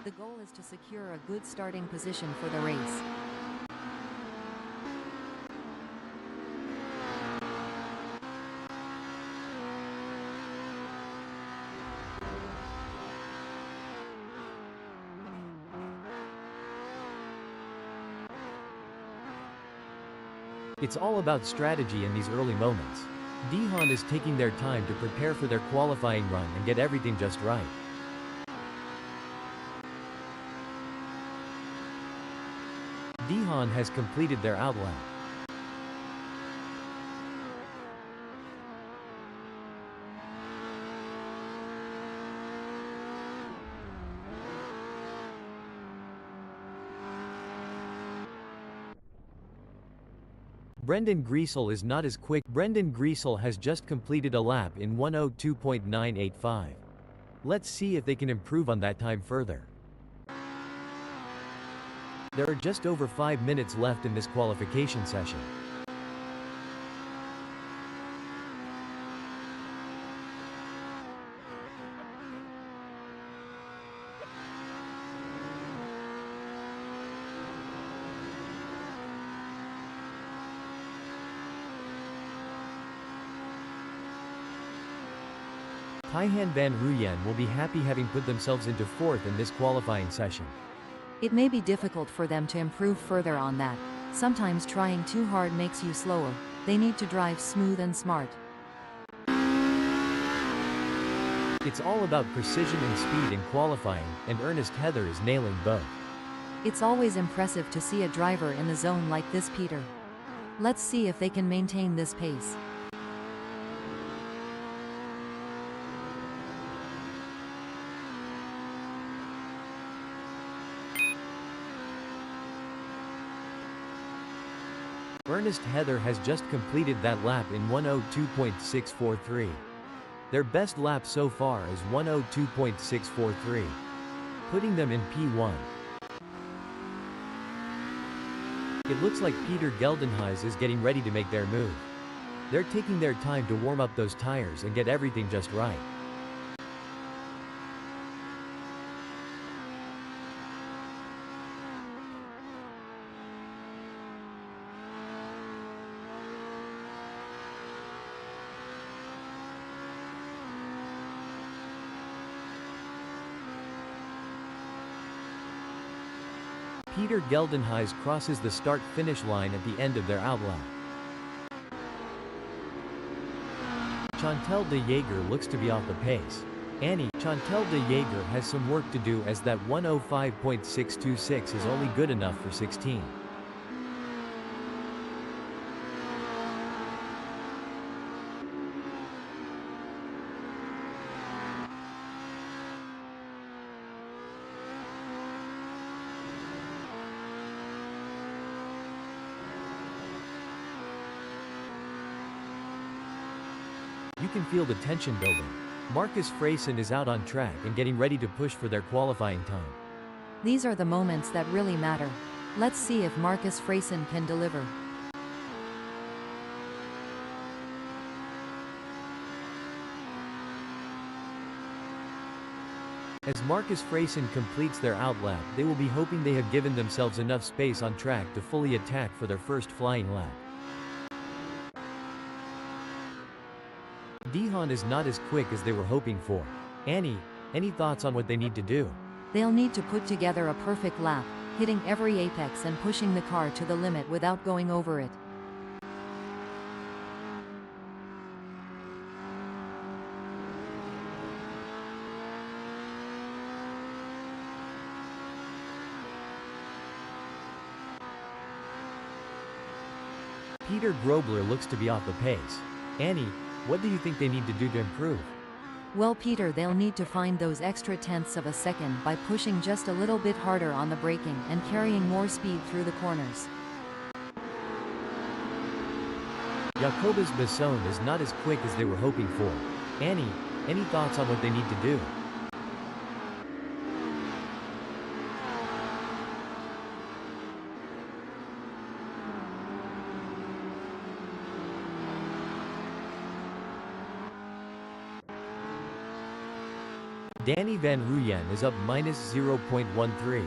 The goal is to secure a good starting position for the race. It's all about strategy in these early moments. Dihon is taking their time to prepare for their qualifying run and get everything just right. Dihon has completed their outlap. Brendan Griesel is not as quick. Brendan Griesel has just completed a lap in 1:02.985. Let's see if they can improve on that time further. There are just over 5 minutes left in this qualification session. Taihan van Ruyen will be happy having put themselves into 4th in this qualifying session. It may be difficult for them to improve further on that. Sometimes trying too hard makes you slower. They need to drive smooth and smart. It's all about precision and speed in qualifying, and Ernest Heather is nailing both. It's always impressive to see a driver in the zone like this, Peter. Let's see if they can maintain this pace. Ernest Heather has just completed that lap in 1:02.643. Their best lap so far is 1:02.643, putting them in P1. It looks like Peter Geldenhuys is getting ready to make their move. They're taking their time to warm up those tires and get everything just right. Peter Geldenhuys crosses the start-finish line at the end of their outlap. Chantal de Jager looks to be off the pace. Chantal de Jager has some work to do, as that 1:05.626 is only good enough for 16. You can feel the tension building. Marcus Freyson is out on track and getting ready to push for their qualifying time. These are the moments that really matter. Let's see if Marcus Freyson can deliver. As Marcus Freyson completes their outlap, they will be hoping they have given themselves enough space on track to fully attack for their first flying lap. Dihon is not as quick as they were hoping for. Annie, any thoughts on what they need to do? They'll need to put together a perfect lap, hitting every apex and pushing the car to the limit without going over it. Peter Grobler looks to be off the pace. Annie, what do you think they need to do to improve? Well, Peter, they'll need to find those extra tenths of a second by pushing just a little bit harder on the braking and carrying more speed through the corners. Jacobus Besson is not as quick as they were hoping for. Annie, any thoughts on what they need to do? Danny Van Ruyen is up minus 0.13.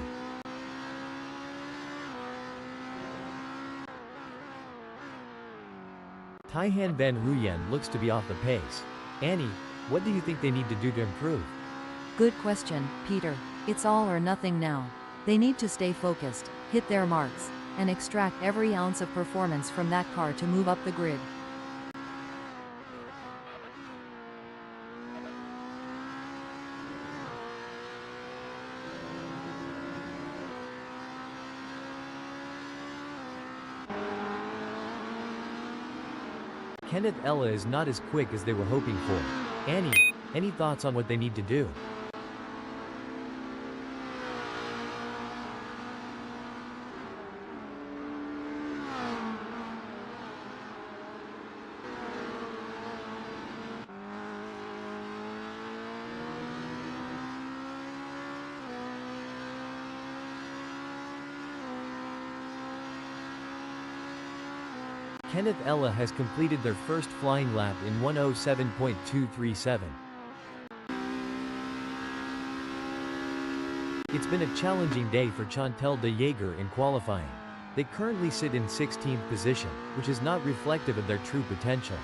Taihan Van Ruyen looks to be off the pace. Annie, what do you think they need to do to improve? Good question, Peter. It's all or nothing now. They need to stay focused, hit their marks, and extract every ounce of performance from that car to move up the grid. Kenneth Ella is not as quick as they were hoping for. Annie, any thoughts on what they need to do? Kenneth Ella has completed their first flying lap in 1:07.237. It's been a challenging day for Chantal de Jager in qualifying. They currently sit in 16th position, which is not reflective of their true potential.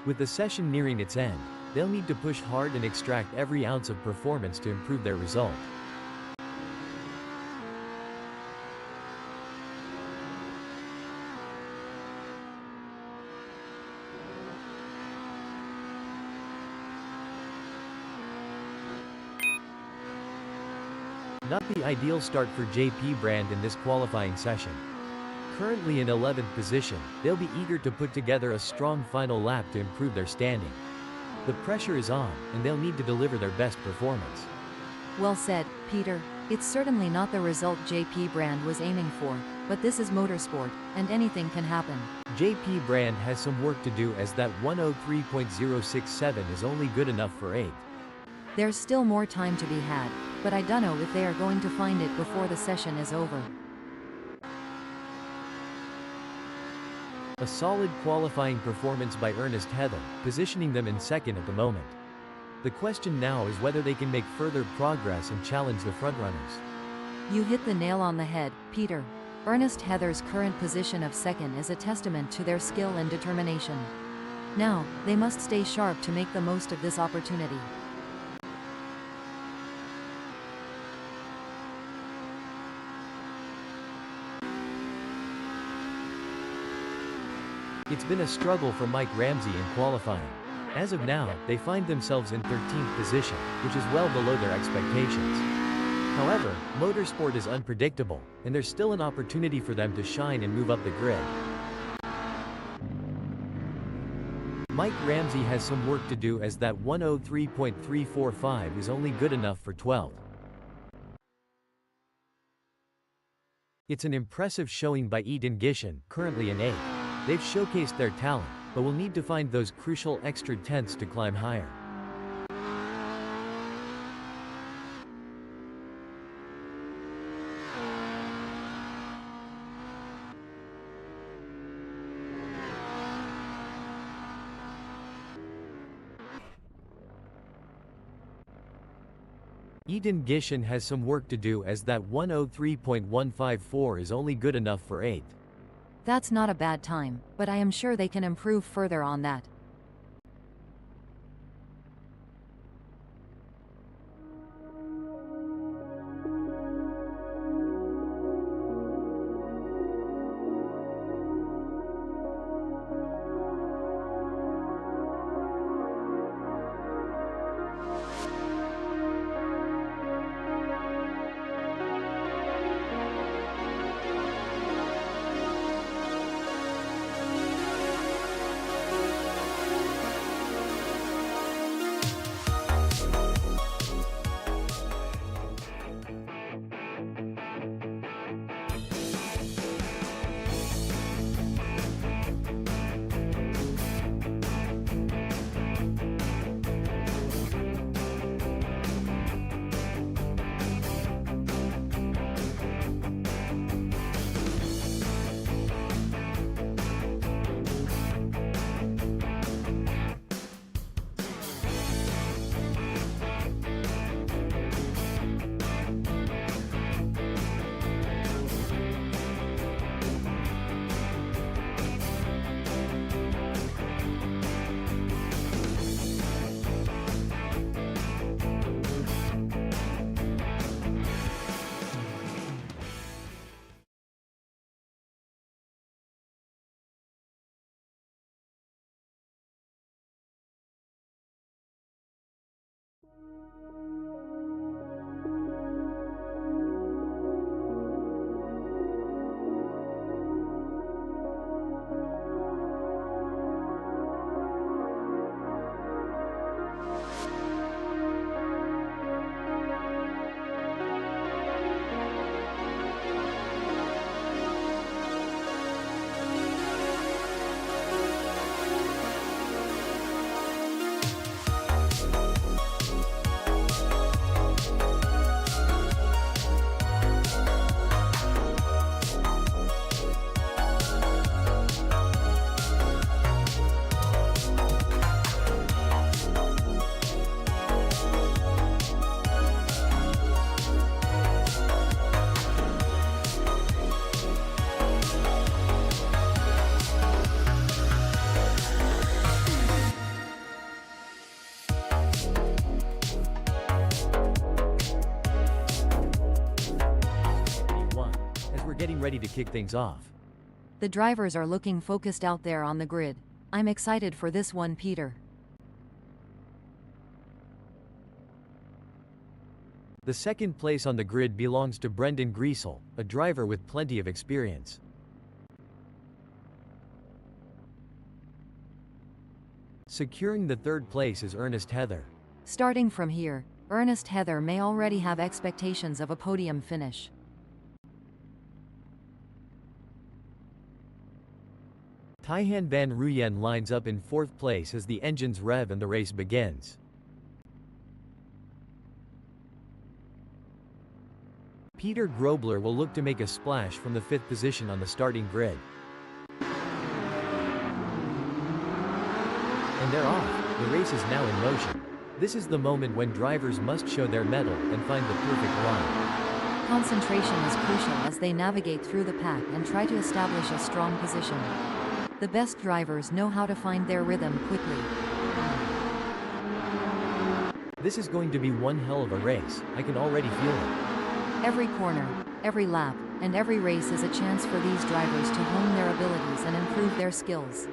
With the session nearing its end, they'll need to push hard and extract every ounce of performance to improve their result. Not the ideal start for JP Brand in this qualifying session. Currently in 11th position, they'll be eager to put together a strong final lap to improve their standing. The pressure is on, and they'll need to deliver their best performance. Well said, Peter. It's certainly not the result JP Brand was aiming for, but this is motorsport, and anything can happen. JP Brand has some work to do as that 1:03.067 is only good enough for 8th. There's still more time to be had, but I don't know if they are going to find it before the session is over. A solid qualifying performance by Ernest Heather, positioning them in 2nd at the moment. The question now is whether they can make further progress and challenge the frontrunners. You hit the nail on the head, Peter. Ernest Heather's current position of 2nd is a testament to their skill and determination. Now, they must stay sharp to make the most of this opportunity. It's been a struggle for Mike Ramsey in qualifying. As of now, they find themselves in 13th position, which is well below their expectations. However, motorsport is unpredictable, and there's still an opportunity for them to shine and move up the grid. Mike Ramsey has some work to do as that 1:03.345 is only good enough for 12th. It's an impressive showing by Eden Gishin, currently in 8th. They've showcased their talent, but will need to find those crucial extra tenths to climb higher. Eden Gishin has some work to do as that 1:03.154 is only good enough for 8th. That's not a bad time, but I am sure they can improve further on that. Getting ready to kick things off. The drivers are looking focused out there on the grid. I'm excited for this one, Peter. The second place on the grid belongs to Brendan Griesel, a driver with plenty of experience. Securing the third place is Ernest Heather. Starting from here, Ernest Heather may already have expectations of a podium finish. Taihan van Ruyen lines up in fourth place as the engines rev and the race begins. Peter Grobler will look to make a splash from the fifth position on the starting grid. And they're off. The race is now in motion. This is the moment when drivers must show their mettle and find the perfect line. Concentration is crucial as they navigate through the pack and try to establish a strong position. The best drivers know how to find their rhythm quickly. This is going to be one hell of a race. I can already feel it. Every corner, every lap, and every race is a chance for these drivers to hone their abilities and improve their skills.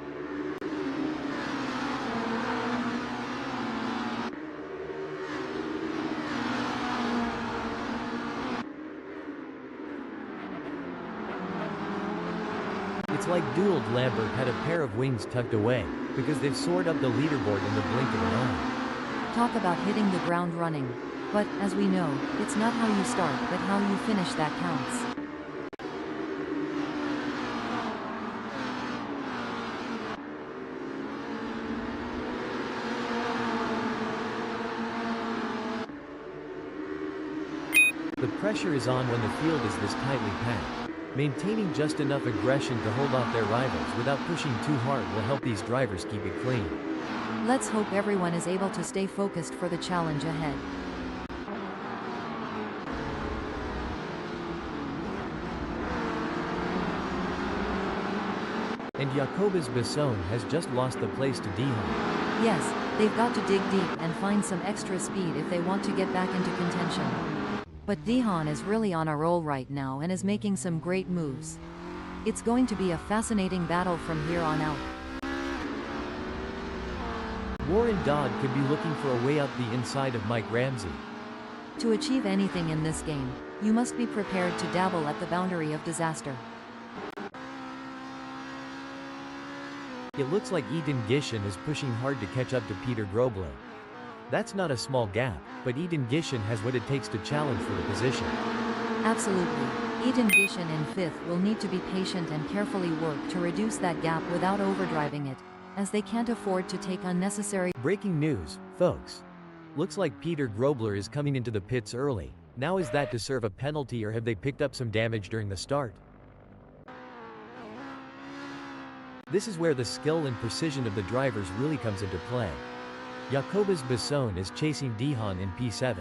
It's like Dould Lambert had a pair of wings tucked away, because they've soared up the leaderboard in the blink of an eye. Talk about hitting the ground running. But, as we know, it's not how you start, but how you finish that counts. The pressure is on when the field is this tightly packed. Maintaining just enough aggression to hold off their rivals without pushing too hard will help these drivers keep it clean. Let's hope everyone is able to stay focused for the challenge ahead. And Jacobus Besson has just lost the place to Dihan. Yes, they've got to dig deep and find some extra speed if they want to get back into contention. But Dihan is really on a roll right now and is making some great moves. It's going to be a fascinating battle from here on out. Warren Dodd could be looking for a way up the inside of Mike Ramsey. To achieve anything in this game, you must be prepared to dabble at the boundary of disaster. It looks like Eden Gishen is pushing hard to catch up to Peter Grobler. That's not a small gap, but Eden Gishen has what it takes to challenge for the position. Absolutely. Eden Gishen in fifth will need to be patient and carefully work to reduce that gap without overdriving it, as they can't afford to take unnecessary. Breaking news, folks. Looks like Peter Grobler is coming into the pits early. Now is that to serve a penalty or have they picked up some damage during the start? This is where the skill and precision of the drivers really comes into play. Jacobus Besson is chasing Dihan in P7.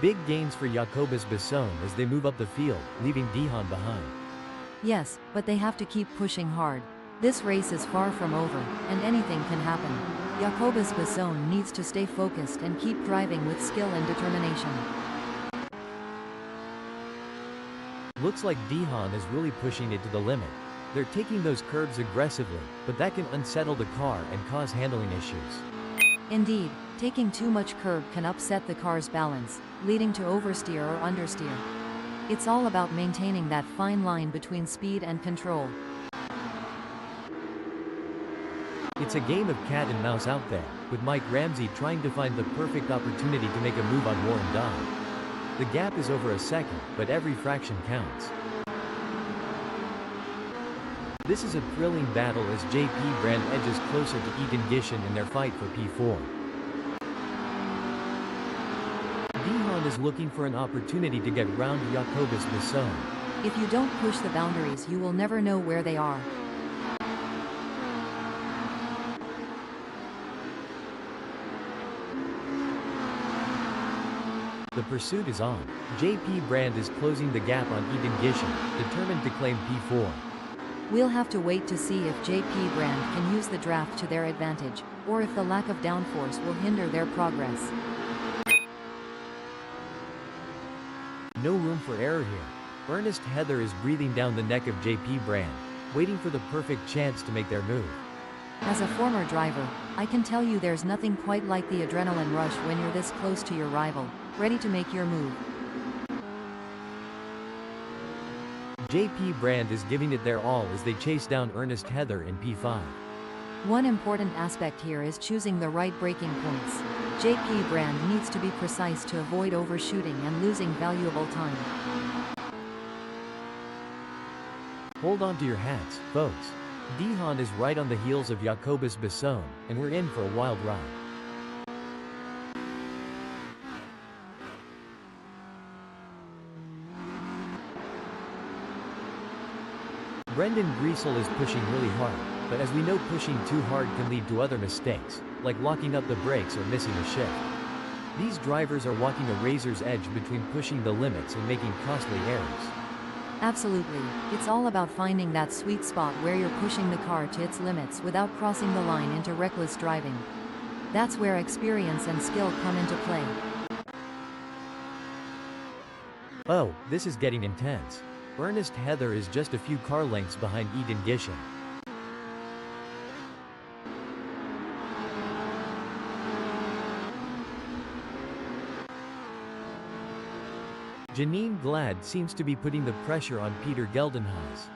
Big gains for Jacobus Besson as they move up the field, leaving Dihan behind. Yes, but they have to keep pushing hard. This race is far from over, and anything can happen. Jacobus Besson needs to stay focused and keep driving with skill and determination. Looks like Dihan is really pushing it to the limit. They're taking those curves aggressively, but that can unsettle the car and cause handling issues. Indeed, taking too much curb can upset the car's balance, leading to oversteer or understeer. It's all about maintaining that fine line between speed and control. It's a game of cat and mouse out there, with Mike Ramsey trying to find the perfect opportunity to make a move on Warren Dodd. The gap is over a second, but every fraction counts. This is a thrilling battle as JP Brand edges closer to Ethan Gishin in their fight for P4. Dihan is looking for an opportunity to get round Jacobus Bisson. If you don't push the boundaries, you will never know where they are. The pursuit is on. JP Brand is closing the gap on Ethan Gishin, determined to claim P4. We'll have to wait to see if JP Brand can use the draft to their advantage, or if the lack of downforce will hinder their progress. No room for error here. Ernest Heather is breathing down the neck of JP Brand, waiting for the perfect chance to make their move. As a former driver, I can tell you there's nothing quite like the adrenaline rush when you're this close to your rival, ready to make your move. JP Brand is giving it their all as they chase down Ernest Heather in P5. One important aspect here is choosing the right braking points. JP Brand needs to be precise to avoid overshooting and losing valuable time. Hold on to your hats, folks. Dihan is right on the heels of Jacobus Bisson, and we're in for a wild ride. Brendan Griesel is pushing really hard, but as we know, pushing too hard can lead to other mistakes, like locking up the brakes or missing a shift. These drivers are walking a razor's edge between pushing the limits and making costly errors. Absolutely, it's all about finding that sweet spot where you're pushing the car to its limits without crossing the line into reckless driving. That's where experience and skill come into play. Oh, this is getting intense. Ernest Heather is just a few car lengths behind Ethan Gishin. Janine Glad seems to be putting the pressure on Peter Geldenhuys.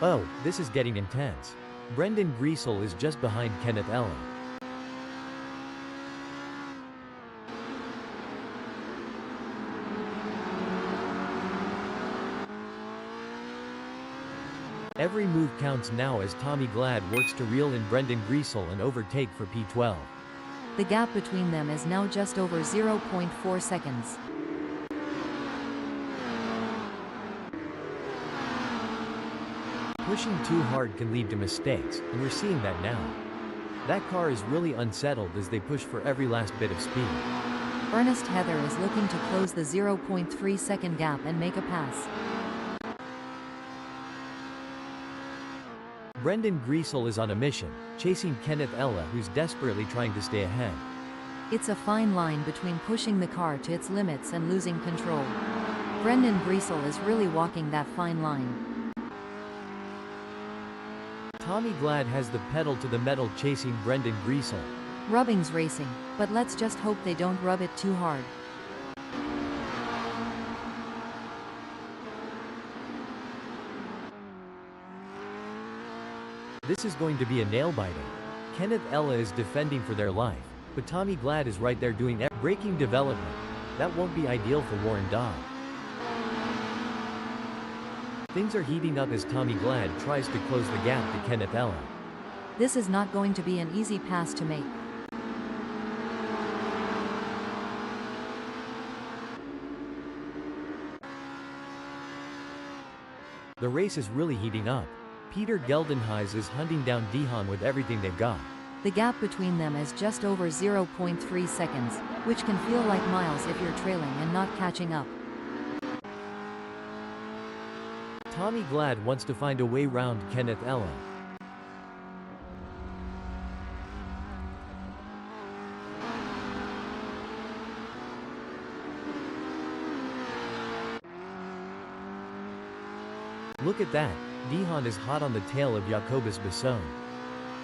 Oh, this is getting intense. Brendan Griesel is just behind Kenneth Ella. Every move counts now as Tommy Glad works to reel in Brendan Griesel and overtake for P12. The gap between them is now just over 0.4 seconds. Pushing too hard can lead to mistakes, and we're seeing that now. That car is really unsettled as they push for every last bit of speed. Ernest Heather is looking to close the 0.3 second gap and make a pass. Brendan Griesel is on a mission, chasing Kenneth Ella, who's desperately trying to stay ahead. It's a fine line between pushing the car to its limits and losing control. Brendan Griesel is really walking that fine line. Tommy Glad has the pedal to the metal chasing Brendan Griesel. Rubbing's racing, but let's just hope they don't rub it too hard. This is going to be a nail-biter. Kenneth Ella is defending for their life, but Tommy Glad is right there doing braking development. That won't be ideal for Warren Dodd. Things are heating up as Tommy Glad tries to close the gap to Kenneth Ella. This is not going to be an easy pass to make. The race is really heating up. Peter Geldenhuys is hunting down Dihan with everything they've got. The gap between them is just over 0.3 seconds, which can feel like miles if you're trailing and not catching up. Tommy Glad wants to find a way round Kenneth Ella. Look at that, Dihan is hot on the tail of Jacobus Besson.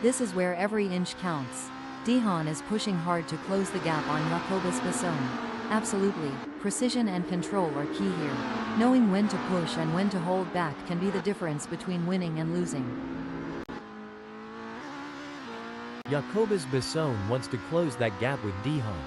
This is where every inch counts. Dihan is pushing hard to close the gap on Jacobus Besson. Absolutely, precision and control are key here. Knowing when to push and when to hold back can be the difference between winning and losing. Jacobus Besson wants to close that gap with Dihan.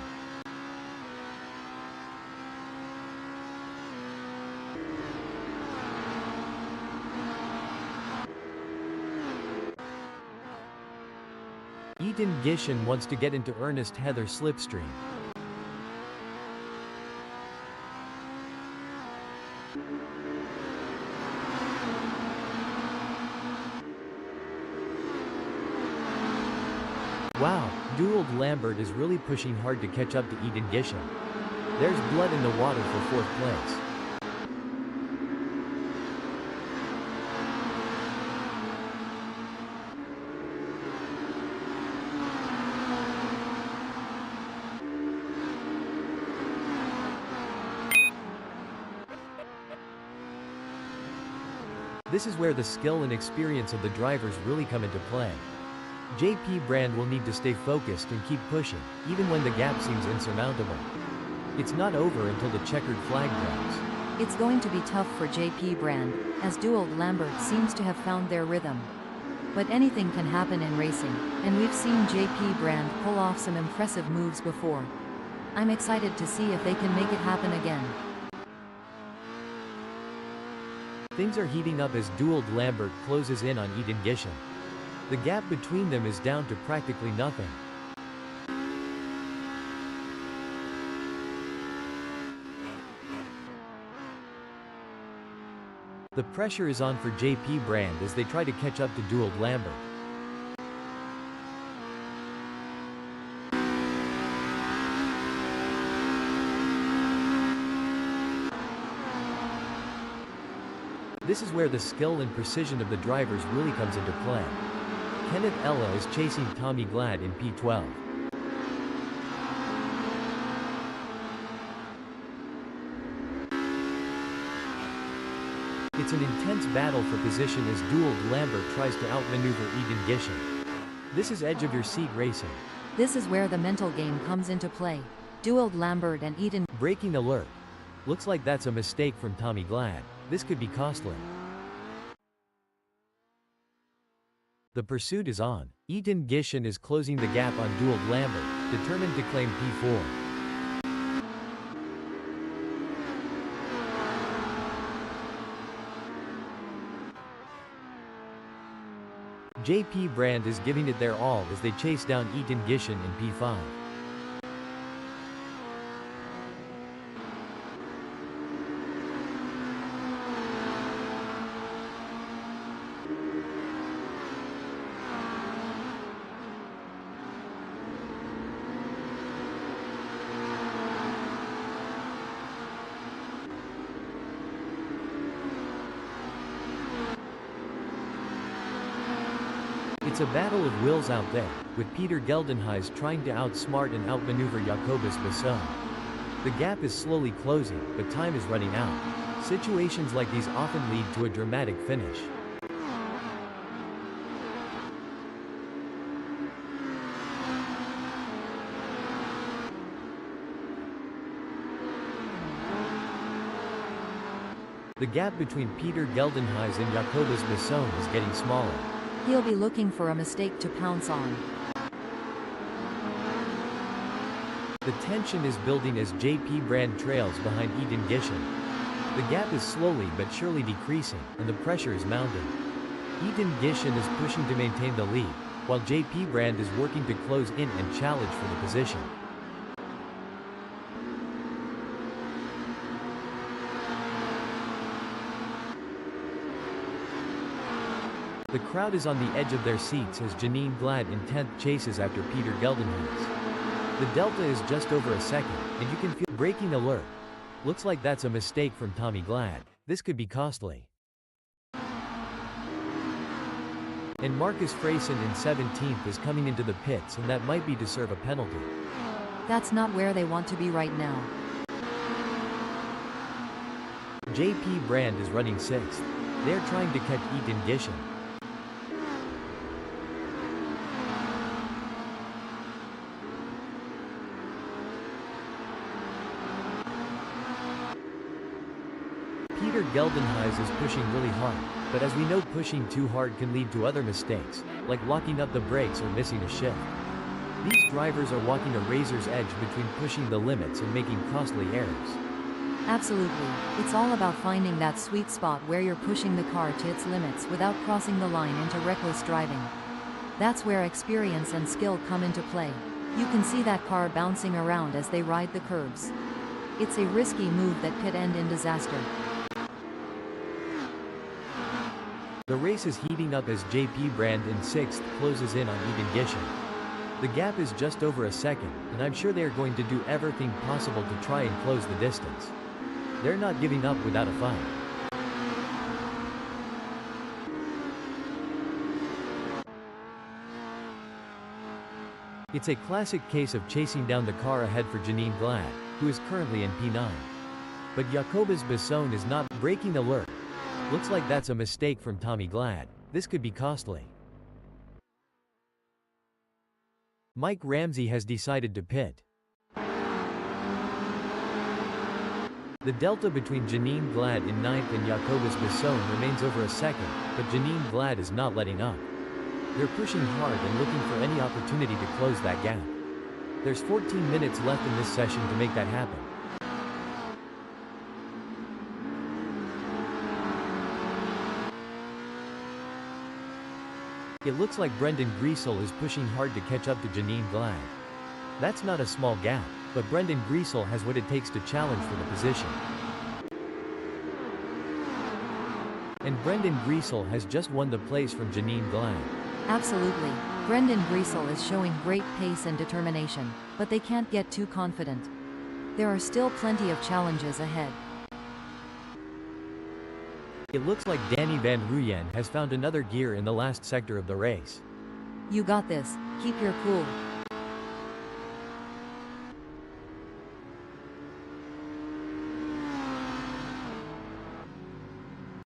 Ethan Gishin wants to get into Ernest Heather's slipstream. Wow, Duald Lambert is really pushing hard to catch up to Ethan Gishin. There's blood in the water for 4th place. This is where the skill and experience of the drivers really come into play. JP Brand will need to stay focused and keep pushing, even when the gap seems insurmountable. It's not over until the checkered flag drops. It's going to be tough for JP Brand, as Duald Lambert seems to have found their rhythm. But anything can happen in racing, and we've seen JP Brand pull off some impressive moves before. I'm excited to see if they can make it happen again. Things are heating up as Duald Lambert closes in on Ethan Gishin. The gap between them is down to practically nothing. The pressure is on for JP Brand as they try to catch up to Duald Lambert. This is where the skill and precision of the drivers really comes into play. Kenneth Ella is chasing Tommy Glad in P12. It's an intense battle for position as Duald Lambert tries to outmaneuver Ethan Gishin. This is edge-of-your-seat racing. This is where the mental game comes into play. Duald Lambert and Ethan. Braking alert. Looks like that's a mistake from Tommy Glad. This could be costly. The pursuit is on. Ethan Gishin is closing the gap on Duald Lambert, determined to claim P4. JP Brand is giving it their all as they chase down Ethan Gishin in P5. It's a battle of wills out there, with Peter Geldenhuys trying to outsmart and outmaneuver Jacobus Besson. The gap is slowly closing, but time is running out. Situations like these often lead to a dramatic finish. The gap between Peter Geldenhuys and Jacobus Besson is getting smaller. He'll be looking for a mistake to pounce on. The tension is building as JP Brand trails behind Ethan Gishin. The gap is slowly but surely decreasing, and the pressure is mounting. Ethan Gishin is pushing to maintain the lead, while JP Brand is working to close in and challenge for the position. The crowd is on the edge of their seats as Janine Glad in 10th chases after Peter Geldenhuys. The delta is just over a second, and you can feel braking alert. Looks like that's a mistake from Tommy Glad. This could be costly. And Marcus Freyson in 17th is coming into the pits, and that might be to serve a penalty. That's not where they want to be right now. JP Brand is running 6th. They are trying to catch Ethan Gishon. Peter Geldenhuys is pushing really hard, but as we know, pushing too hard can lead to other mistakes, like locking up the brakes or missing a shift. These drivers are walking a razor's edge between pushing the limits and making costly errors. Absolutely. It's all about finding that sweet spot where you're pushing the car to its limits without crossing the line into reckless driving. That's where experience and skill come into play. You can see that car bouncing around as they ride the curves. It's a risky move that could end in disaster. The race is heating up as JP Brand in 6th closes in on Ethan Gishon. The gap is just over a second, and I'm sure they are going to do everything possible to try and close the distance. They're not giving up without a fight. It's a classic case of chasing down the car ahead for Janine Glad, who is currently in P9. But Jacobus Bisson is not. Braking alert. Looks like that's a mistake from Tommy Glad. This could be costly. Mike Ramsey has decided to pit. The delta between Janine Glad in 9th and Jacobus Bisson remains over a second, but Janine Glad is not letting up. They're pushing hard and looking for any opportunity to close that gap. There's 14 minutes left in this session to make that happen. It looks like Brendan Griesel is pushing hard to catch up to Janine Glad. That's not a small gap, but Brendan Griesel has what it takes to challenge for the position. And Brendan Griesel has just won the place from Janine Glad. Absolutely. Brendan Griesel is showing great pace and determination, but they can't get too confident. There are still plenty of challenges ahead. It looks like Danny Van Ruyen has found another gear in the last sector of the race. You got this. Keep your cool.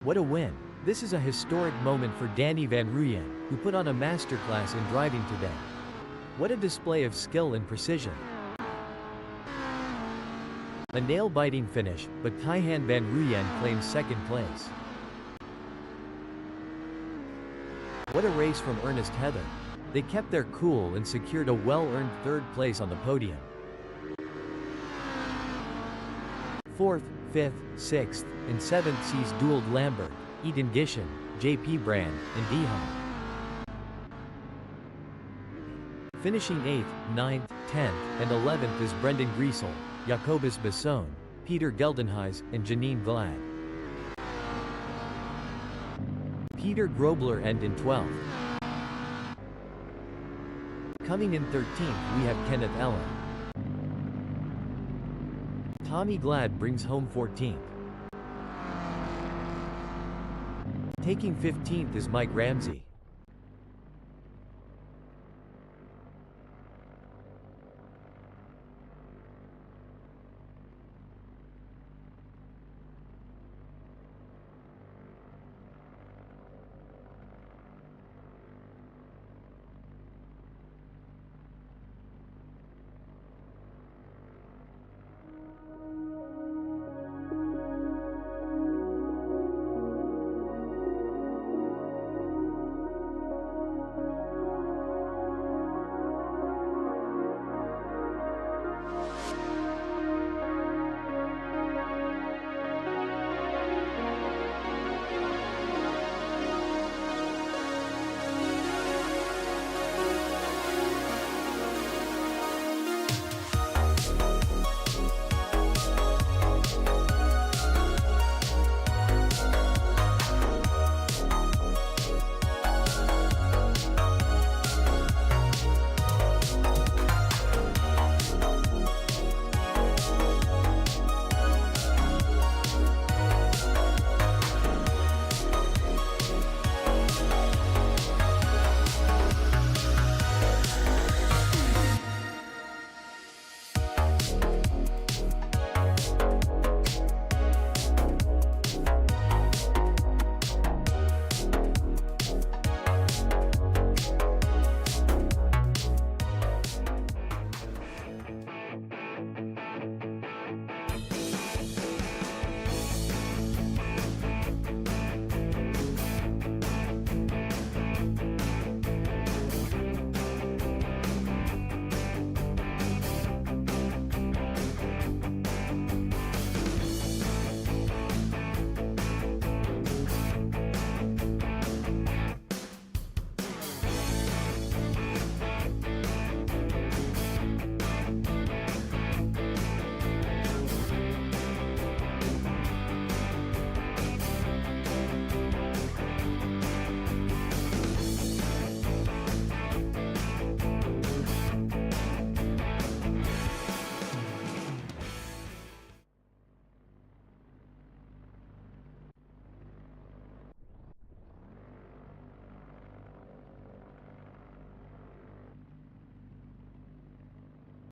What a win. This is a historic moment for Danny Van Ruyen, who put on a masterclass in driving today. What a display of skill and precision. A nail-biting finish, but Taihan Van Ruyen claims second place. What a race from Ernest Heather. They kept their cool and secured a well-earned third place on the podium. 4th, 5th, 6th, and 7th sees dueled Lambert, Ethan Gishon, JP Brand, and Dihan. Finishing 8th, 9th, 10th, and 11th is Brendan Griesel, Jacobus Bisson, Peter Geldenhuys, and Janine Glad. Peter Grobler end in 12th. Coming in 13th we have Kenneth Ella. Tommy Glad brings home 14th. Taking 15th is Mike Ramsey.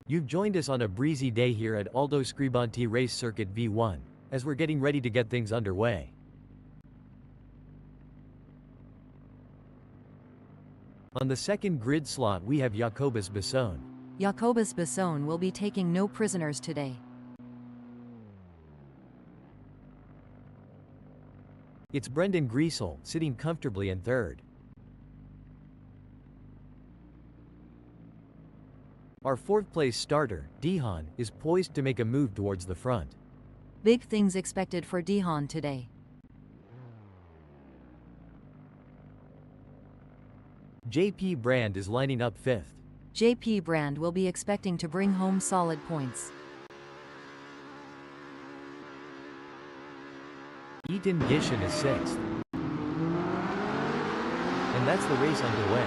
You've joined us on a breezy day here at ALDO SCRIBANTE Race Circuit V1, as we're getting ready to get things underway. On the second grid slot we have Jacobus Besson. Jacobus Besson will be taking no prisoners today. It's Brendan Griesel, sitting comfortably in third. Our fourth-place starter, Dihan, is poised to make a move towards the front. Big things expected for Dihan today. JP Brand is lining up fifth. JP Brand will be expecting to bring home solid points. Ethan Gishin is sixth. And that's the race underway.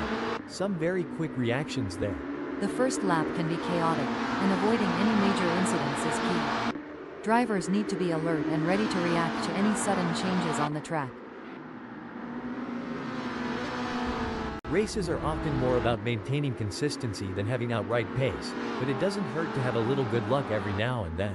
Some very quick reactions there. The first lap can be chaotic, and avoiding any major incidents is key. Drivers need to be alert and ready to react to any sudden changes on the track. Races are often more about maintaining consistency than having outright pace, but it doesn't hurt to have a little good luck every now and then.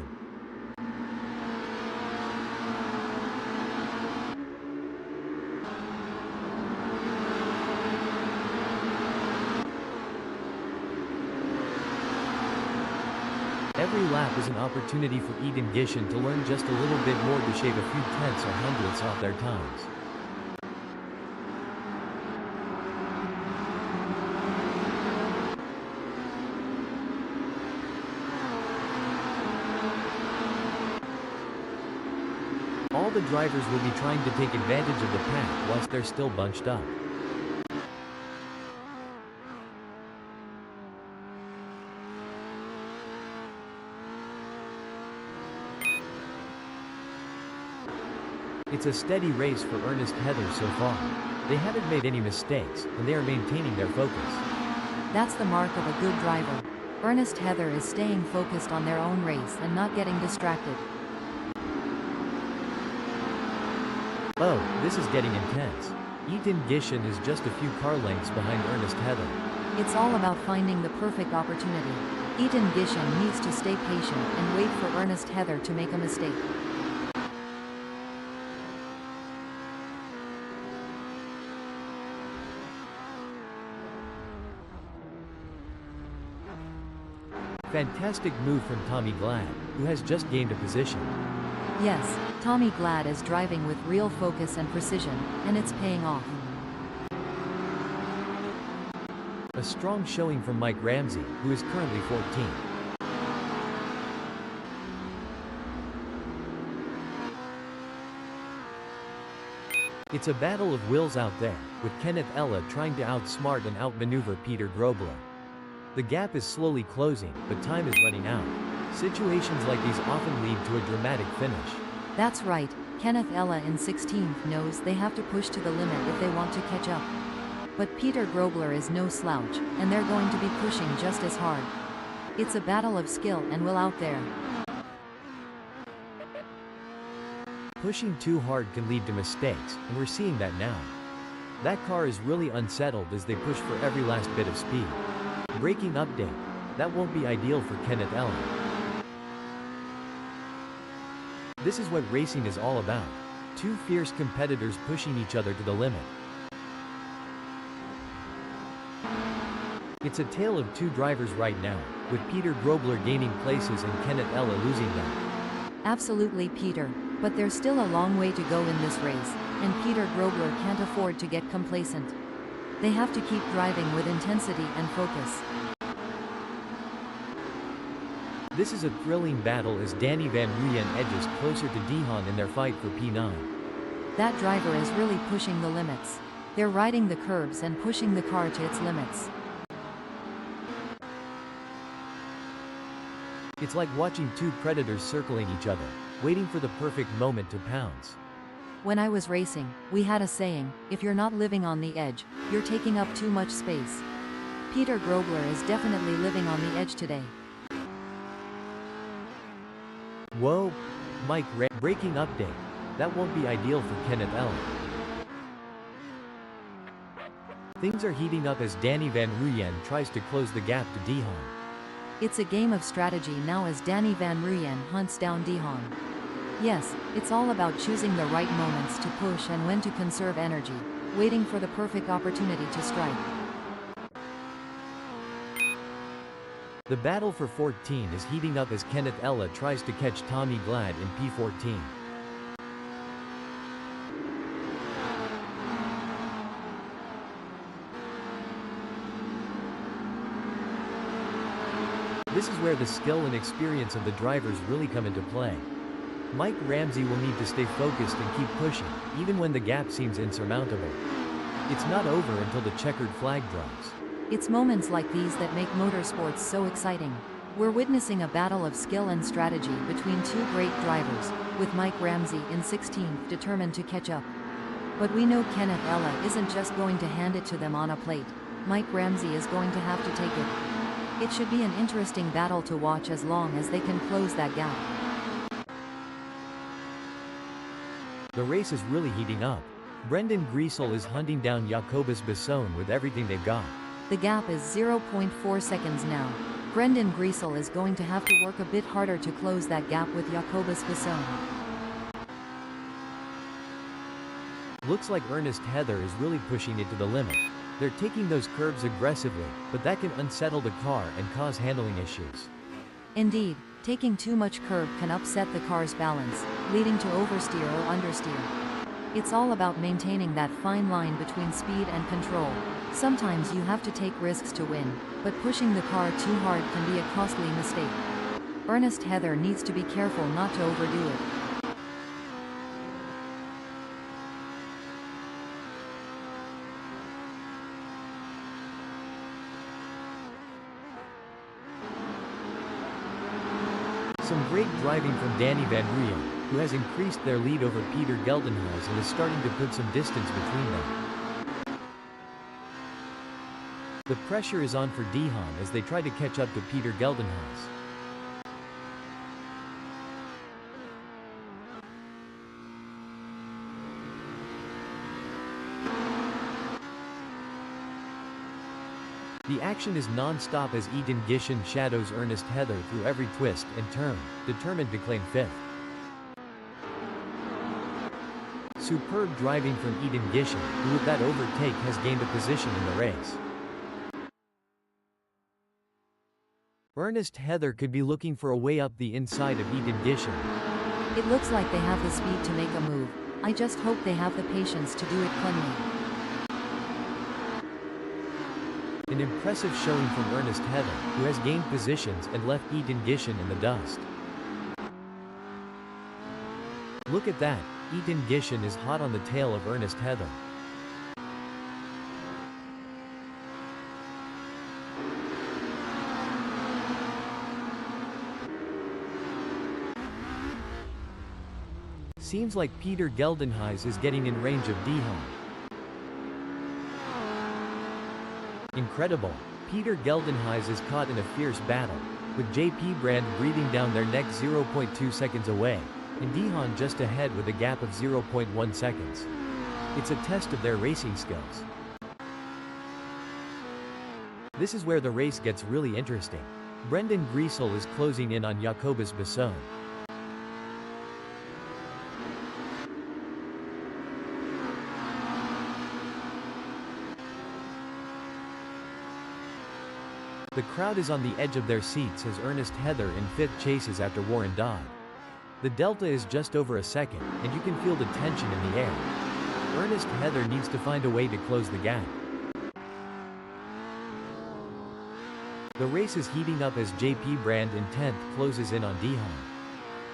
Every lap is an opportunity for Ethan Gishin to learn just a little bit more to shave a few tenths or hundredths off their times. All the drivers will be trying to take advantage of the pack whilst they're still bunched up. It's a steady race for Ernest Heather so far. They haven't made any mistakes, and they are maintaining their focus. That's the mark of a good driver. Ernest Heather is staying focused on their own race and not getting distracted. Oh, this is getting intense. Ethan Gishin is just a few car lengths behind Ernest Heather. It's all about finding the perfect opportunity. Ethan Gishin needs to stay patient and wait for Ernest Heather to make a mistake. Fantastic move from Tommy Glad, who has just gained a position. Yes, Tommy Glad is driving with real focus and precision, and it's paying off. A strong showing from Mike Ramsey, who is currently 14th. It's a battle of wills out there, with Kenneth Ella trying to outsmart and outmaneuver Peter Grobler. The gap is slowly closing, but time is running out. Situations like these often lead to a dramatic finish. That's right, Kenneth Ella in 16th knows they have to push to the limit if they want to catch up. But Peter Grobler is no slouch, and they're going to be pushing just as hard. It's a battle of skill and will out there. Pushing too hard can lead to mistakes, and we're seeing that now. That car is really unsettled as they push for every last bit of speed. Braking update. That won't be ideal for Kenneth Ella. This is what racing is all about. Two fierce competitors pushing each other to the limit. It's a tale of two drivers right now, with Peter Grobler gaining places and Kenneth Ella losing them. Absolutely, Peter, but there's still a long way to go in this race, and Peter Grobler can't afford to get complacent. They have to keep driving with intensity and focus. This is a thrilling battle as Danny Van Ruyen edges closer to Dihan in their fight for P9. That driver is really pushing the limits. They're riding the curbs and pushing the car to its limits. It's like watching two predators circling each other, waiting for the perfect moment to pounce. When I was racing, we had a saying, if you're not living on the edge, you're taking up too much space. Peter Grobler is definitely living on the edge today. Whoa! Braking update. That won't be ideal for Kenneth Ella. Things are heating up as Danny Van Ruyen tries to close the gap to Dihan. It's a game of strategy now as Danny Van Ruyen hunts down Dihan. Yes, it's all about choosing the right moments to push and when to conserve energy, waiting for the perfect opportunity to strike. The battle for 14 is heating up as Kenneth Ella tries to catch Tommy Glad in P14. This is where the skill and experience of the drivers really come into play. Mike Ramsey will need to stay focused and keep pushing, even when the gap seems insurmountable. It's not over until the checkered flag drops. It's moments like these that make motorsports so exciting. We're witnessing a battle of skill and strategy between two great drivers, with Mike Ramsey in 16th determined to catch up. But we know Kenneth Ella isn't just going to hand it to them on a plate. Mike Ramsey is going to have to take it. It should be an interesting battle to watch as long as they can close that gap. The race is really heating up. Brendan Griesel is hunting down Jacobus Besson with everything they've got. The gap is 0.4 seconds now. Brendan Griesel is going to have to work a bit harder to close that gap with Jacobus Besson. Looks like Ernest Heather is really pushing it to the limit. They're taking those curves aggressively, but that can unsettle the car and cause handling issues. Indeed, taking too much curb can upset the car's balance, leading to oversteer or understeer. It's all about maintaining that fine line between speed and control. Sometimes you have to take risks to win, but pushing the car too hard can be a costly mistake. Ernest Heather needs to be careful not to overdo it. Some great driving from Danny Van Ruyen, who has increased their lead over Peter Geldenhuis and is starting to put some distance between them. The pressure is on for Dihan as they try to catch up to Peter Geldenhuis. The action is non-stop as Ethan Gishin shadows Ernest Heather through every twist and turn, determined to claim fifth. Superb driving from Ethan Gishin, who with that overtake has gained a position in the race. Ernest Heather could be looking for a way up the inside of Ethan Gishin. It looks like they have the speed to make a move. I just hope they have the patience to do it cleanly. An impressive showing from Ernest Heather, who has gained positions and left Ethan Gishin in the dust. Look at that, Ethan Gishin is hot on the tail of Ernest Heather. Seems like Peter Geldenhuis is getting in range of Dihan. Incredible. Peter Geldenhuis is caught in a fierce battle, with JP Brand breathing down their neck 0.2 seconds away, and Dihan just ahead with a gap of 0.1 seconds. It's a test of their racing skills. This is where the race gets really interesting. Brendan Griesel is closing in on Jacobus Besson. The crowd is on the edge of their seats as Ernest Heather in fifth chases after Warren Dodd. The delta is just over a second, and you can feel the tension in the air. Ernest Heather needs to find a way to close the gap. The race is heating up as JP Brand in 10th closes in on Dihan.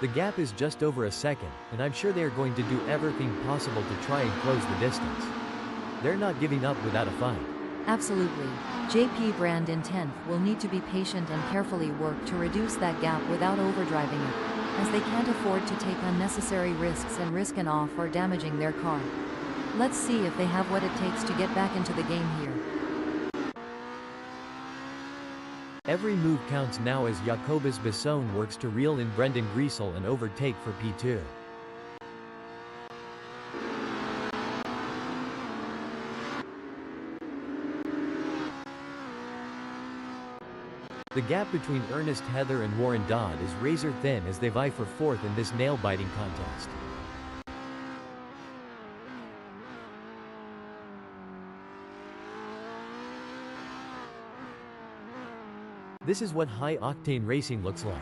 The gap is just over a second, and I'm sure they are going to do everything possible to try and close the distance. They're not giving up without a fight. Absolutely. JP Brand in 10th will need to be patient and carefully work to reduce that gap without overdriving it, as they can't afford to take unnecessary risks and risk an off or damaging their car. Let's see if they have what it takes to get back into the game here. Every move counts now as Jacobus Besson works to reel in Brendan Griesel and overtake for P2. The gap between Ernest Heather and Warren Dodd is razor thin as they vie for fourth in this nail-biting contest. This is what high-octane racing looks like.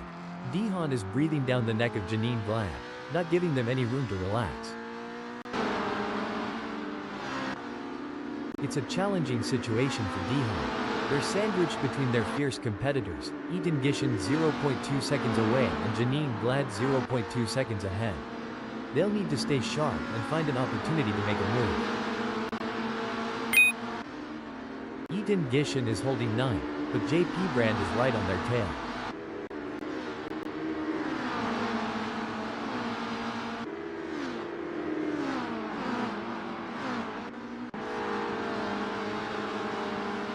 Dehaan is breathing down the neck of Janine Glad, not giving them any room to relax. It's a challenging situation for Dehaan. They're sandwiched between their fierce competitors, Ethan Gishin 0.2 seconds away and Janine Glad 0.2 seconds ahead. They'll need to stay sharp and find an opportunity to make a move. Ethan Gishin is holding 9, but JP Brand is right on their tail.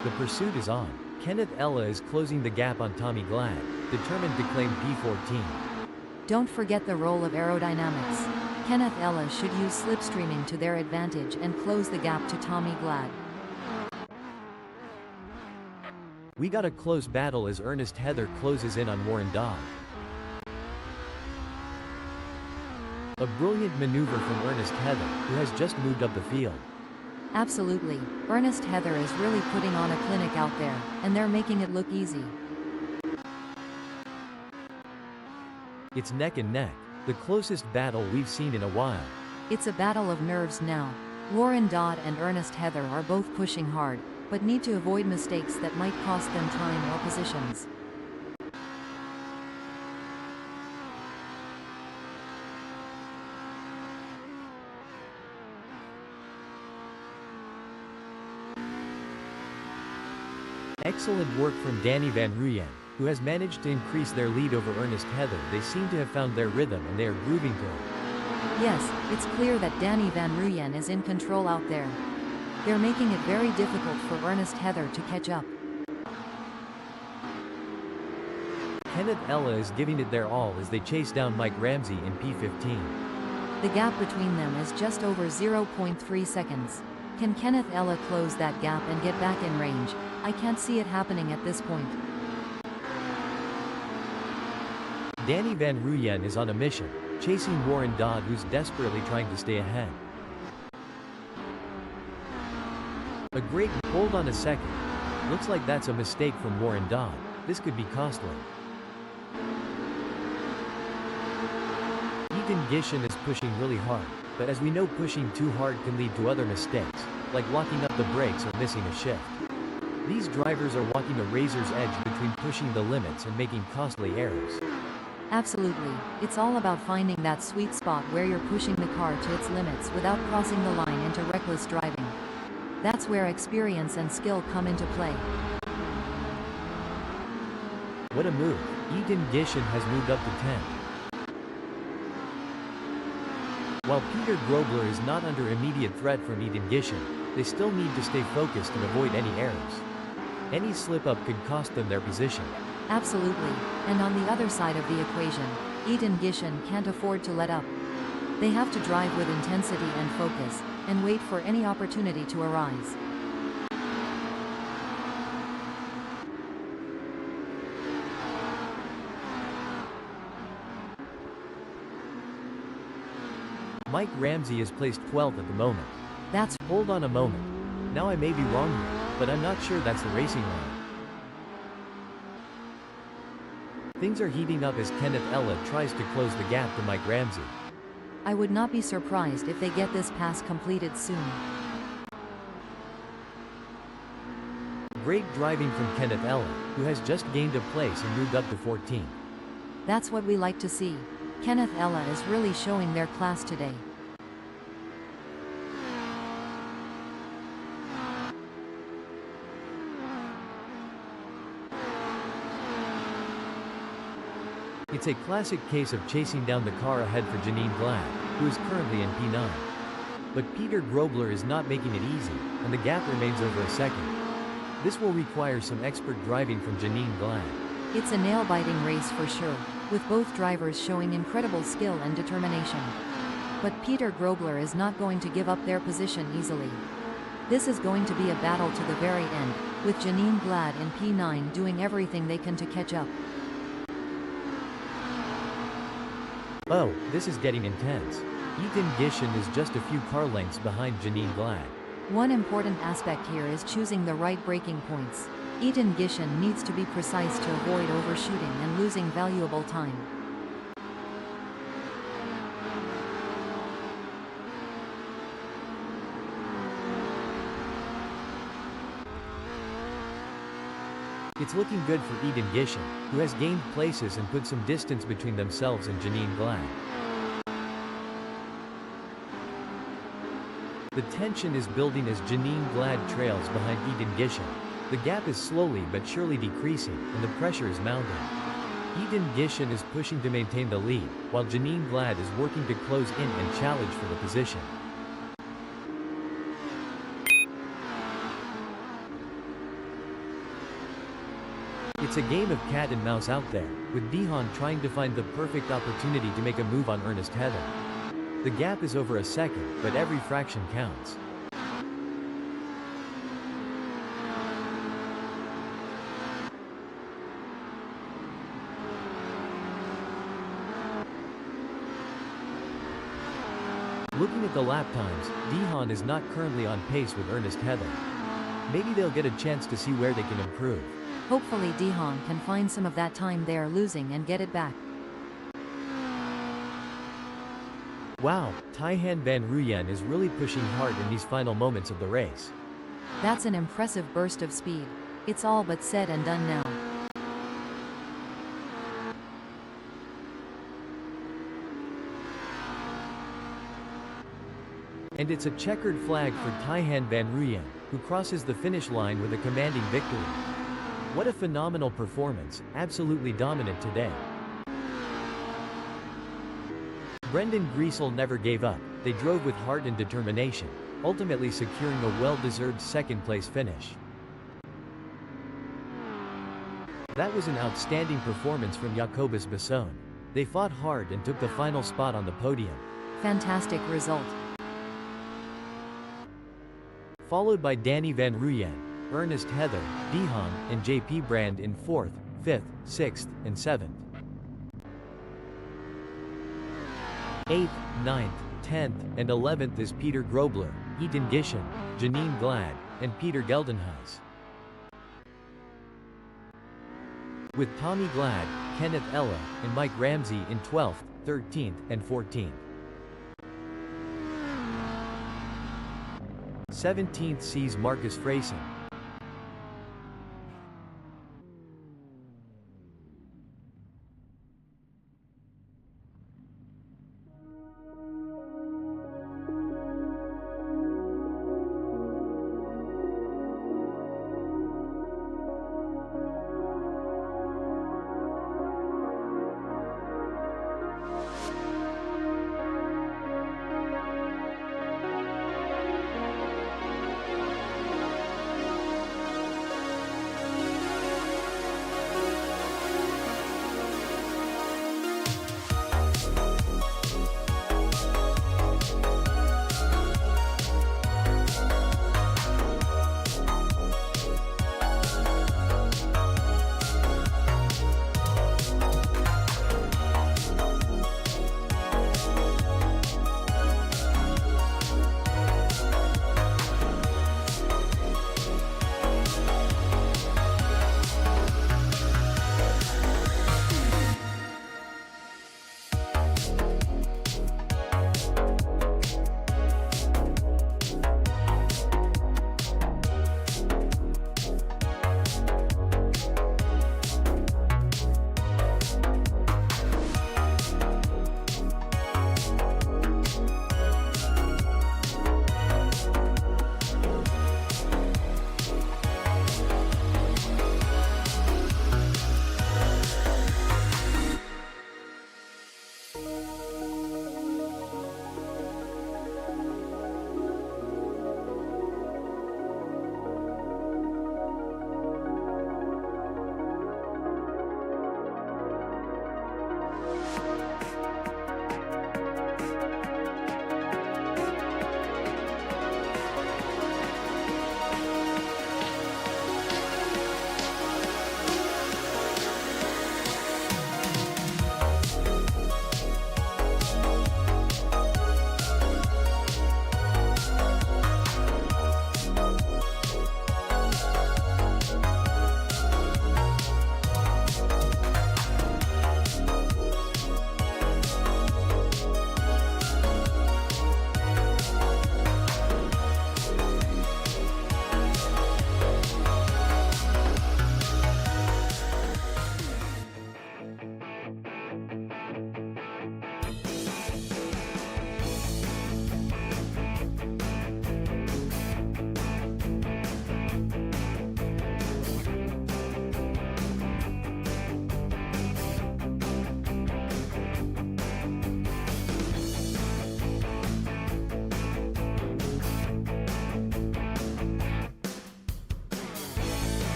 The pursuit is on. Kenneth Ella is closing the gap on Tommy Glad, determined to claim P14. Don't forget the role of aerodynamics. Kenneth Ella should use slipstreaming to their advantage and close the gap to Tommy Glad. We got a close battle as Ernest Heather closes in on Warren Dodd. A brilliant maneuver from Ernest Heather, who has just moved up the field. Absolutely. Ernest Heather is really putting on a clinic out there, and they're making it look easy. It's neck and neck, the closest battle we've seen in a while. It's a battle of nerves now. Warren Dodd and Ernest Heather are both pushing hard, but need to avoid mistakes that might cost them time or positions. Excellent work from Danny Van Ruyen, who has managed to increase their lead over Ernest Heather. They seem to have found their rhythm and they are grooving to it. Yes, it's clear that Danny Van Ruyen is in control out there. They're making it very difficult for Ernest Heather to catch up. Kenneth Ella is giving it their all as they chase down Mike Ramsey in P15. The gap between them is just over 0.3 seconds. Can Kenneth Ella close that gap and get back in range? I can't see it happening at this point. Danny Van Ruyen is on a mission, chasing Warren Dodd, who's desperately trying to stay ahead. A great hold on a second. Looks like that's a mistake from Warren Dodd. This could be costly. Ethan Gishin is pushing really hard, but as we know, pushing too hard can lead to other mistakes, like locking up the brakes or missing a shift. These drivers are walking a razor's edge between pushing the limits and making costly errors. Absolutely. It's all about finding that sweet spot where you're pushing the car to its limits without crossing the line into reckless driving. That's where experience and skill come into play. What a move. Ethan Gishin has moved up to 10. While Peter Grobler is not under immediate threat from Ethan Gishin, they still need to stay focused and avoid any errors. Any slip-up could cost them their position. Absolutely. And on the other side of the equation, Ethan Gishin can't afford to let up. They have to drive with intensity and focus, and wait for any opportunity to arise. Mike Ramsey is placed 12th at the moment. Hold on a moment. Now I may be wrong here, but I'm not sure that's the racing line. Things are heating up as Kenneth Ella tries to close the gap to Mike Ramsey. I would not be surprised if they get this pass completed soon. Great driving from Kenneth Ella, who has just gained a place and moved up to 14. That's what we like to see. Kenneth Ella is really showing their class today. It's a classic case of chasing down the car ahead for Janine Glad, who is currently in P9. But Peter Grobler is not making it easy, and the gap remains over a second. This will require some expert driving from Janine Glad. It's a nail-biting race for sure, with both drivers showing incredible skill and determination. But Peter Grobler is not going to give up their position easily. This is going to be a battle to the very end, with Janine Glad in P9 doing everything they can to catch up. Oh, this is getting intense. Ethan Gishin is just a few car lengths behind Janine Glad. One important aspect here is choosing the right braking points. Ethan Gishin needs to be precise to avoid overshooting and losing valuable time. It's looking good for Eden Gishin, who has gained places and put some distance between themselves and Janine Glad. The tension is building as Janine Glad trails behind Eden Gishin. The gap is slowly but surely decreasing, and the pressure is mounting. Eden Gishin is pushing to maintain the lead, while Janine Glad is working to close in and challenge for the position. It's a game of cat and mouse out there, with Dihan trying to find the perfect opportunity to make a move on Ernest Heather. The gap is over a second, but every fraction counts. Looking at the lap times, Dihan is not currently on pace with Ernest Heather. Maybe they'll get a chance to see where they can improve. Hopefully Dihan can find some of that time they are losing and get it back. Wow, Taihan Van Ruyen is really pushing hard in these final moments of the race. That's an impressive burst of speed. It's all but said and done now. And it's a checkered flag for Taihan Van Ruyen, who crosses the finish line with a commanding victory. What a phenomenal performance, absolutely dominant today. Brendan Griesel never gave up. They drove with heart and determination, ultimately securing a well-deserved second-place finish. That was an outstanding performance from Jacobus Basson. They fought hard and took the final spot on the podium. Fantastic result. Followed by Danny Van Ruyen, Ernest Heather, Dihan, and JP Brand in 4th, 5th, 6th, and 7th. 8th, 9th, 10th, and 11th is Peter Grobler, Ethan Gishin, Janine Glad, and Peter Geldenhuis. With Tommy Glad, Kenneth Ella, and Mike Ramsey in 12th, 13th, and 14th. 17th sees Marcus Freysen,